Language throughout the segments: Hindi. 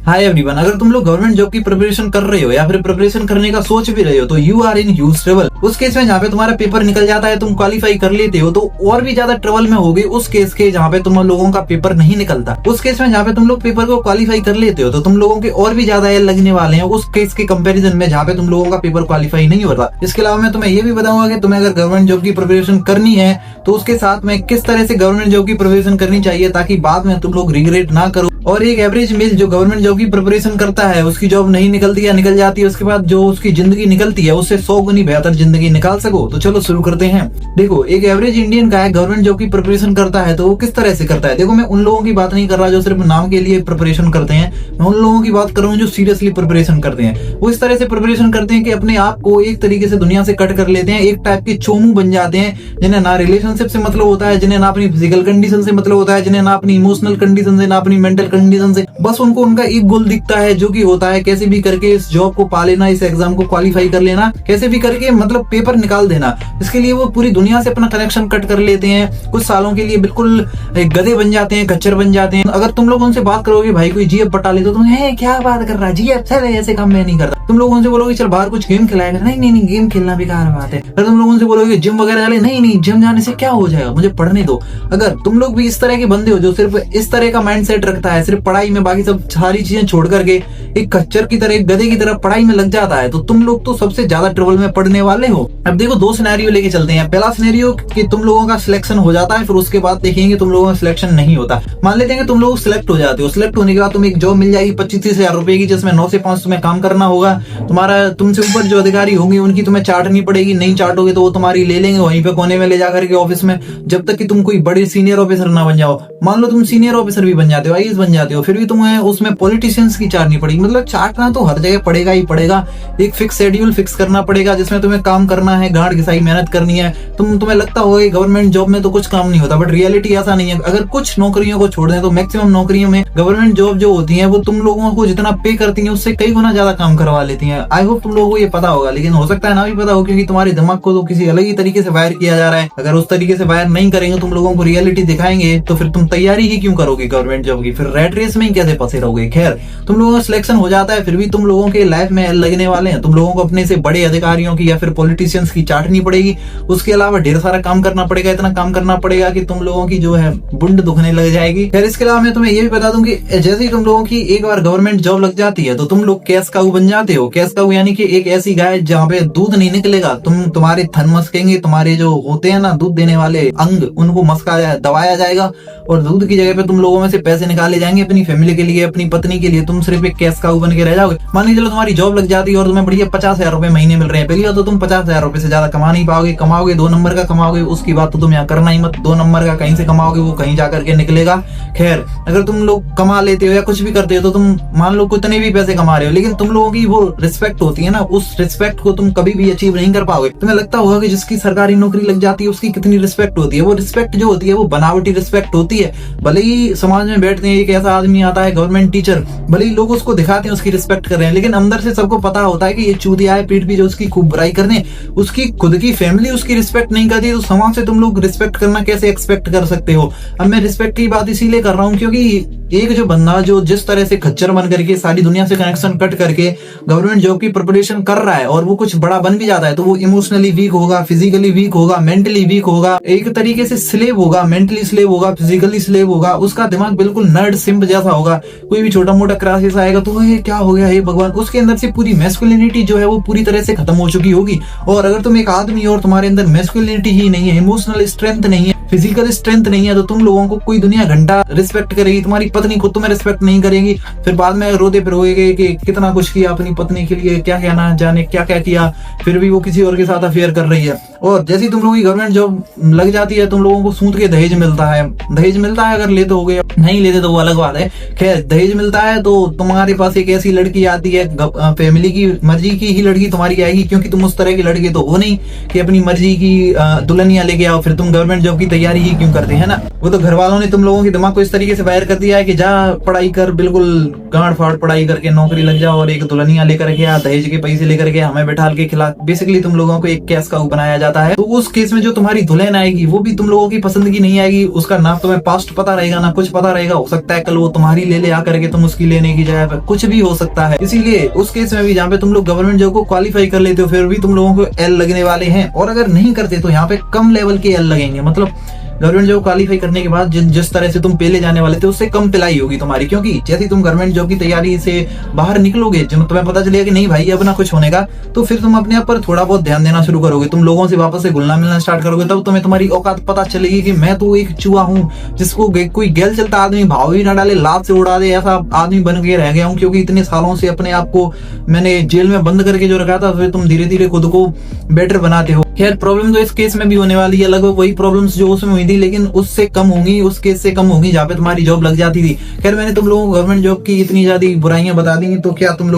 हाय एवरीवन, अगर तुम लोग गवर्नमेंट जॉब की प्रिपरेशन कर रहे हो या फिर प्रिपरेशन करने का सोच भी रहे हो तो you are in huge trouble. उस केस में जहाँ पे तुम्हारा पेपर निकल जाता है, तुम क्वालिफाई कर लेते हो, तो और भी ज्यादा ट्रबल में होगे उस केस के जहाँ पे तुम लोगों का पेपर नहीं निकलता। उस केस में जहाँ पे तुम लोग पेपर को क्वालिफाई कर लेते हो तो तुम लोगों के और भी ज्यादा एल लगने वाले हैं उस केस के कंपेरिजन में जहाँ पे तुम लोगों का पेपर क्वालिफाई नहीं होता। इसके अलावा मैं तुम्हें ये भी बताऊंगा कि तुम्हें अगर गवर्नमेंट जॉब की प्रिपरेशन करनी है तो उसके साथ में किस तरह से गवर्नमेंट जॉब की प्रिपरेशन करनी चाहिए ताकि बाद में तुम लोग रिग्रेट ना करो। और एक एवरेज मेल जो गवर्नमेंट जॉब की प्रिपरेशन करता है, उसकी जॉब नहीं निकलती या निकल जाती है, उसके बाद जो उसकी जिंदगी निकलती है उससे 100 गुनी बेहतर जिंदगी निकाल सको। तो चलो शुरू करते हैं। देखो, एक एवरेज इंडियन का है गवर्नमेंट जॉब की प्रिपरेशन करता है तो वो किस तरह से करता है। देखो, मैं उन लोगों की बात नहीं कर रहा जो सिर्फ नाम के लिए प्रिपरेशन करते हैं, मैं उन लोगों की बात कर रहा हूँ जो सीरियसली प्रिपरेशन करते हैं। वो इस तरह से प्रिपरेशन करते हैं कि अपने आप को एक तरीके से दुनिया से कट कर लेते हैं, एक टाइप के चोमू बन जाते हैं जिन्हें ना रिलेशनशिप से मतलब होता है, जिन्हें ना अपनी फिजिकल कंडीशन से मतलब होता है, जिन्हें ना अपनी इमोशनल कंडीशन से, ना अपनी मेंटल कंडीशन से। बस उनको उनका एक गोल दिखता है जो कि होता है कैसे भी करके इस जॉब को पा लेना, इस एग्जाम को क्वालिफाई कर लेना, कैसे भी करके मतलब पेपर निकाल देना। इसके लिए वो पूरी दुनिया से अपना कनेक्शन कट कर लेते हैं, कुछ सालों के लिए बिल्कुल गधे बन जाते हैं, खच्चर बन जाते हैं। अगर तुम लोग उनसे बात करोगे भाई कोई जीएफ बटा ले तो तुम क्या बात कर रहा है, जीएफ सर ऐसे काम मैं नहीं करता। तुम लोग उनसे बोलोगे चल बाहर कुछ गेम खिलाएगा, नहीं गेम खेलना बेकार बात है। अगर तुम लोग उनसे बोलोगे जिम वगैरह चले, नहीं जिम जाने से क्या हो जाएगा, मुझे पढ़ने दो। अगर तुम लोग भी इस तरह के बंदे हो जो सिर्फ इस तरह का माइंड सेट रखता है, सिर्फ पढ़ाई में बाकी सब सारी चीजें छोड़ करके एक खच्चर की तरह, एक गधे की तरह पढ़ाई में लग जाता है, तो तुम लोग तो सबसे ज्यादा ट्रबल में पड़ने वाले हो। अब देखो, दो सिनेरियो लेके चलते हैं। पहला सिनेरियो कि तुम लोगों का सिलेक्शन हो जाता है, फिर उसके बाद देखेंगे तुम लोगों का सिलेक्शन नहीं होता। मान लेते हैं कि तुम लोग सिलेक्ट हो जाते हो, सिलेक्ट होने के बाद तुम्हें एक जॉब मिल जाएगी 25-30 हजार रुपए की, जिसमें 9 से 5 तुम्हें काम करना होगा। तुम्हारा तुमसे ऊपर जो अधिकारी होंगे उनकी तुम्हें चाटनी पड़ेगी, नहीं चाटोगे तो वो तुम्हारी ले लेंगे वहीं पे कोने में ले जाकर के ऑफिस में, जब तक कि तुम कोई बड़े सीनियर ऑफिसर ना बन जाओ। मान लो तुम सीनियर ऑफिसर भी बन जाते हो, आईएएस बन जाते हो, फिर भी तुम्हें उसमें पॉलिटिशियंस की चाटनी पड़ेगी। मतलब चाटना तो हर जगह पड़ेगा ही पड़ेगा। एक फिक्स शेड्यूल फिक्स करना पड़ेगा जिसमें तुम्हें काम करना है, गांड घिसाई मेहनत करनी है। तुम्हें लगता होगा गवर्नमेंट जॉब में तो कुछ काम नहीं होता, बट रियलिटी ऐसा नहीं है। अगर कुछ नौकरियों को छोड़ दें तो मैक्सिमम नौकरियों में गवर्नमेंट जॉब जो होती है वो तुम लोगों को जितना पे करती है उससे कई गुना ज्यादा काम करवा लेती है। आई होप तुम लोगों को ये पता होगा, लेकिन हो सकता है ना भी पता हो क्योंकि तुम्हारे दिमाग को तो किसी अलग ही तरीके से वायर किया जा रहा है। अगर उस तरीके से वायर नहीं करेंगे, तुम लोगों को रियलिटी दिखाएंगे, तो फिर तुम तैयारी ही क्यों करोगे गवर्नमेंट जॉब की, फिर रेट रेस में ही कैसे फंसे रहोगे। खैर, तुम लोगों का सिलेक्शन हो जाता है, फिर भी तुम लोगों के लाइफ में लगने वाले हैं। तुम लोगों को अपने से बड़े अधिकारियों की या फिर पॉलिटिशियंस की चाटनी पड़ेगी। उसके अलावा ढेर सारा काम करना पड़ेगा, इतना काम करना पड़ेगा कि तुम लोगों की जो है बुंड दुखने लग जाएगी। फिर इसके अलावा मैं तुम्हें ये भी बता दूं कि जैसे ही तुम लोगों की एक बार गवर्नमेंट जॉब लग जाती है तो तुम लोग कैश काऊ बन जाते हो। कैश काऊ यानी कि एक ऐसी गाय जहाँ पे दूध नहीं निकलेगा, तुम्हारे थन मस्केंगे, तुम्हारे जो होते हैं ना दूध देने वाले अंग, उनको दबाया जाएगा और दूध की जगह पे तुम लोगों में से पैसे निकाले जाएंगे अपनी फैमिली के लिए, अपनी पत्नी के लिए। तुम सिर्फ एक कैश काऊ बन के रह जाओगे। मान लीजिए चलो तुम्हारी जॉब लग जाती है और तुम्हें बढ़िया 50,000 रुपए महीने मिल रहे हैं। पहली बात तो तुम 50,000 रुपए से ज्यादा कमा नहीं पाओगे, कमाओगे 2 नंबर का कमाओगे, उसकी बात तो तुम यहाँ करना ही मत। 2 नंबर का कहीं से कमाओगे वो कहीं जाकर के निकलेगा। खैर, अगर तुम लोग कमा लेते हो या कुछ भी करते हो तो तुम मान लो कितने भी पैसे कमा रहे हो, लेकिन तुम लोगों की वो रिस्पेक्ट होती है ना, उस रिस्पेक्ट को तुम कभी भी अचीव नहीं कर पाओगे। तुम्हें लगता होगा कि जिसकी सरकारी नौकरी लग जाती है उसकी कितनी रिस्पेक्ट होती है। वो रिस्पेक्ट जो होती है वो बनावटी रिस्पेक्ट होती है। भले ही समाज में बैठते हैं एक ऐसा आदमी आता है गवर्नमेंट टीचर, भले ही लोग उसको दिखाते हैं उसकी रिस्पेक्ट कर रहे हैं, लेकिन अंदर से सबको पता होता है कि ये चूतिया है, पीठ भी जो उसकी खूब बुराई करने, उसकी खुद की फैमिली उसकी रिस्पेक्ट नहीं करती, तो समाज से तुम लोग रिस्पेक्ट करना कैसे एक्सपेक्ट कर सकते हो। अब मैं रिस्पेक्ट की बात इसीलिए कर रहा हूँ क्योंकि एक जो बंदा जो जिस तरह से खच्चर बन करके सारी दुनिया से कनेक्शन कट करके गवर्नमेंट जॉब की प्रिपरेशन कर रहा है और वो कुछ बड़ा बन भी जाता है तो वो इमोशनली वीक होगा, फिजिकली वीक होगा, मेंटली वीक होगा, एक तरीके से स्लेव होगा, मेंटली स्लेव होगा, फिजिकली स्लेव होगा। उसका दिमाग बिल्कुल नर्ड सिंप जैसा होगा। कोई भी छोटा मोटा क्राइसिस आएगा तो ये क्या हो गया, हे भगवान, उसके अंदर से पूरी मैस्कुलिनिटी जो है वो पूरी तरह से खत्म हो चुकी होगी। और अगर तुम एक आदमी हो और तुम्हारे अंदर मैस्कुलिनिटी ही नहीं है, इमोशनल स्ट्रेंथ नहीं है, फिजिकल स्ट्रेंथ नहीं है, तो तुम लोगों को कोई दुनिया घंटा रिस्पेक्ट करेगी, तुम्हारी पत्नी खुद तुम्हें रिस्पेक्ट नहीं करेगी। फिर बाद में रोते फिरोगे कि कितना कुछ किया अपनी पत्नी के लिए, क्या क्या ना जाने क्या क्या किया, फिर भी वो किसी और के साथ अफेयर कर रही है। और जैसे तुम लोगों की गवर्नमेंट जॉब लग जाती है तुम लोगों को सूंद के दहेज मिलता है। दहेज मिलता है, अगर लेते होगे, नहीं लेते तो वो अलग बात है। खैर, दहेज मिलता है तो तुम्हारे पास एक ऐसी लड़की आती है, फैमिली की मर्जी की ही लड़की तुम्हारी आएगी, क्योंकि तुम उस तरह के लड़के तो हो नहीं कि अपनी मर्जी की दुल्हनिया लेके आओ। फिर तुम गवर्नमेंट जॉब की तैयारी ही क्यों करते हैं ना। वो तो घर वालों ने तुम लोगों के दिमाग को इस तरीके से वायर कर दिया है कि जा पढ़ाई कर, बिल्कुल गांड फाड़ पढ़ाई करके नौकरी लग जाओ और एक दुल्हनिया लेकर के आ, दहेज के पैसे लेकर के हमें बैठा के खिला। बेसिकली तुम लोगों को एक कैश काऊ बनाया जाता है, तो उस केस में जो तुम्हारी दुल्हन आएगी वो भी तुम लोगों की पसंद की नहीं आएगी। उसका ना तुम्हें पास्ट पता रहेगा ना कुछ पता रहेगा। हो सकता है कल वो तुम्हारी ले ले आकर के तुम उसकी लेने की जगह पर कुछ भी हो सकता है। इसीलिए उस केस में भी जहाँ पे तुम लोग गवर्नमेंट जॉब को क्वालिफाई कर लेते हो फिर भी तुम लोगों को एल लगने वाले हैं, और अगर नहीं करते तो यहाँ पे कम लेवल के एल लगेंगे। मतलब गवर्नमेंट जॉब क्वालिफाई करने के बाद जिस तरह से तुम पहले जाने वाले थे उससे कम पिलाई होगी तुम्हारी, क्योंकि जैसे ही तुम गवर्नमेंट जॉब की तैयारी से बाहर निकलोगे, जब तुम्हें पता चलेगा कि नहीं भाई अब ना कुछ होने का, तो फिर तुम अपने आप पर थोड़ा बहुत ध्यान देना शुरू करोगे। तुम लोगों से वापस से घुलना मिलना स्टार्ट करोगे, तब तुम्हें तुम्हारी औकात पता चलेगी कि मैं तो एक चूहा हूँ जिसको कोई गैल चलता आदमी भाव ही ना डाले, लात से उड़ा दे, ऐसा आदमी बन के रह गया हूँ। क्योंकि इतने सालों से अपने आप को मैंने जेल में बंद करके जो रखा था, फिर तुम धीरे धीरे खुद को बेटर बनाते हो। खैर प्रॉब्लम तो इस केस में भी होने वाली है, लगभग वही प्रॉब्लम्स जो उसमें हुई थी, लेकिन उससे कम होंगी, उस केस से कम होंगी जहाँ पे तुम्हारी जॉब लग जाती थी। खैर मैंने तुम लोगों को गवर्नमेंट जॉब की इतनी ज्यादा बुराइयां बता दी, तो क्या तुम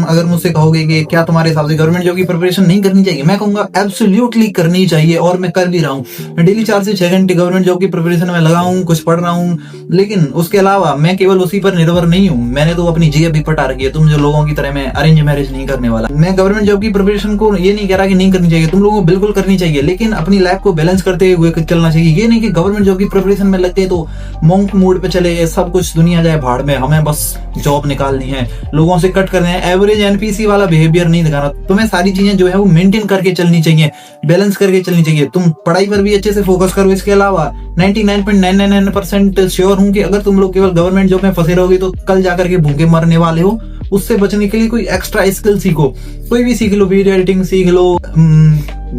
अगर मुझसे कहोगे कि क्या तुम्हारे हिसाब से गवर्नमेंट जॉब की प्रिपरेशन नहीं करनी चाहिए, मैं कहूंगा एब्सोल्युटली करनी चाहिए, और मैं कर भी रहा हूँ। मैं डेली 4 से 6 घंटे गवर्नमेंट जॉब की प्रिपरेशन में लगा हूँ, कुछ पढ़ रहा हूँ। लेकिन उसके अलावा मैं केवल उसी पर निर्भर नहीं हूँ, मैंने तो अपनी जेब भी पटा रखी है। तुम जो लोगों की तरह मैं अरेंज मैरिज नहीं करने वाला। मैं गवर्नमेंट जॉब की प्रिपरेशन को ये नहीं कह रहा कि नहीं करनी चाहिए, तुम लोगों को बिल्कुल करनी चाहिए, लेकिन अपनी लाइफ को बैलेंस करते हुए चलना चाहिए। ये नहीं कि गवर्नमेंट जॉब की प्रिपरेशन में लगते तो मॉन्क मूड पे चले, सब कुछ दुनिया जाए भाड़ में, हमें बस जॉब निकालनी है, लोगों से कट करने है, एवरेज एनपीसी वाला बिहेवियर नहीं दिखाना। तुम्हें सारी चीजें जो है वो मेंटेन करके चलनी चाहिए, बैलेंस करके चलनी चाहिए। तुम पढ़ाई पर भी अच्छे से फोकस करो। इसके अलावा 99.999% श्योर हूं कि अगर तुम लोग केवल गवर्नमेंट जॉब में फंसे रहोगे तो कल जाकर के भूखे मरने वाले हो। उससे बचने के लिए कोई एक्स्ट्रा स्किल सीखो, कोई भी सीख लो, वीडियो एडिटिंग सीख लो,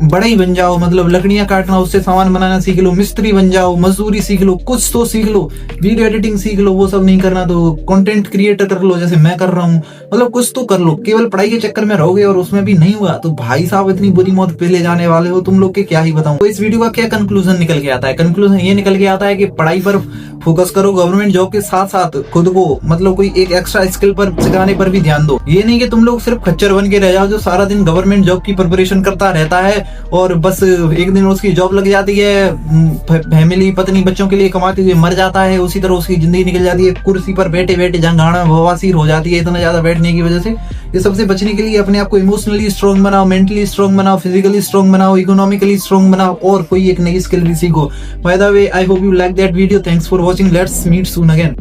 बड़ा ही बन जाओ, मतलब लकड़ियां काटना उससे सामान बनाना सीख लो, मिस्त्री बन जाओ, मजदूरी सीख लो, कुछ तो सीख लो, वीडियो एडिटिंग सीख लो। वो सब नहीं करना तो कंटेंट क्रिएटर कर लो जैसे मैं कर रहा हूँ, मतलब कुछ तो कर लो। केवल पढ़ाई के चक्कर में रहोगे और उसमें भी नहीं हुआ तो भाई साहब इतनी बुरी मौत पे ले जाने वाले हो तुम लोग के क्या ही बताऊं। तो इस वीडियो का क्या कंक्लूजन निकल के आता है? कंक्लूजन ये निकल के आता है कि पढ़ाई पर फोकस करो, गवर्नमेंट जॉब के साथ साथ खुद को मतलब कोई एक एक्स्ट्रा स्किल पर सिखाने पर भी ध्यान दो। ये नहीं कि तुम लोग सिर्फ खच्चर बन के रह जाओ जो सारा दिन गवर्नमेंट जॉब की प्रिपरेशन करता रहता है और बस एक दिन उसकी जॉब लग जाती है, फैमिली पत्नी बच्चों के लिए कमाते हुए मर जाता है, उसी तरह उसकी जिंदगी निकल जाती है, कुर्सी पर बैठे बैठे जहाँ गाना बवासीर हो जाती है इतना ज्यादा बैठने की वजह से। ये सबसे बचने के लिए अपने आप को इमोशनली स्ट्रॉन्ग बनाओ, मेंटली स्ट्रॉन्ग बनाओ, फिजिकली स्ट्रॉन्ग बनाओ, इकोनॉमिकली स्ट्रॉन्ग बनाओ और कोई एक नई स्किल भी सीखो। By the way I hope you like that video. Thanks for watching. Let's meet soon again.